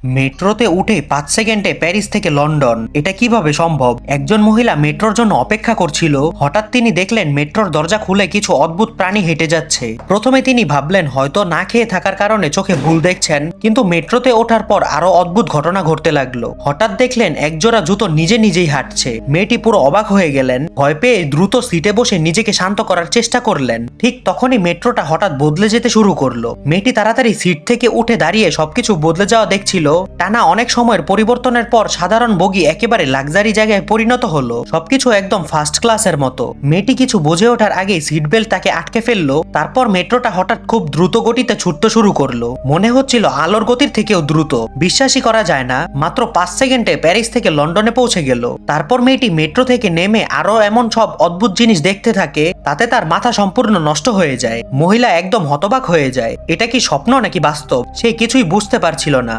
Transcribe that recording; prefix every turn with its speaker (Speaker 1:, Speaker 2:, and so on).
Speaker 1: মেট্রোতে উঠে 5 সেকেন্ডে প্যারিস থেকে লন্ডন, এটা কিভাবে সম্ভব? একজন মহিলা মেট্রোর জন্য অপেক্ষা করছিল। হঠাৎ তিনি দেখলেন মেট্রোর দরজা খুলে কিছু অদ্ভুত প্রাণী হেঁটে যাচ্ছে। প্রথমে তিনি ভাবলেন হয়তো না খেয়ে থাকার কারণে চোখে ভুল দেখছেন, কিন্তু মেট্রোতে ওঠার পর আরো অদ্ভুত ঘটনা ঘটতে লাগলো। হঠাৎ দেখলেন একজোড়া জুতো নিজে নিজেই হাঁটছে। মেয়েটি পুরো অবাক হয়ে গেলেন। ভয় পেয়ে দ্রুত সিটে বসে নিজেকে শান্ত করার চেষ্টা করলেন। ঠিক তখনই মেট্রোটা হঠাৎ বদলে যেতে শুরু করলো। মেয়েটি তাড়াতাড়ি সিট থেকে উঠে দাঁড়িয়ে সবকিছু বদলে যাওয়া দেখছিল। টানা অনেক সময়ের পরিবর্তনের পর সাধারণ বগি একেবারে লাক্সারি জায়গায় পরিণত হলো। সবকিছু একদম ফার্স্ট ক্লাসের মতো। মেয়েটি কিছু বুঝে ওঠার আগেই সিট বেল্ট তাকে আটকে ফেললো। তারপর মেট্রোটা হঠাৎ খুব দ্রুত গতিতে ছুটতে শুরু করলো। মনে হচ্ছিল আলোর গতির থেকেও দ্রুত। বিশ্বাসই করা যায় না, মাত্র 5 সেকেন্ডে প্যারিস থেকে লন্ডনে পৌঁছে গেল। তারপর মেয়েটি মেট্রো থেকে নেমে আরো এমন সব অদ্ভুত জিনিস দেখতে থাকে, তাতে তার মাথা সম্পূর্ণ নষ্ট হয়ে যায়। মহিলা একদম হতবাক হয়ে যায়। এটা কি স্বপ্ন নাকি বাস্তব, সে কিছুই বুঝতে পারছিল না।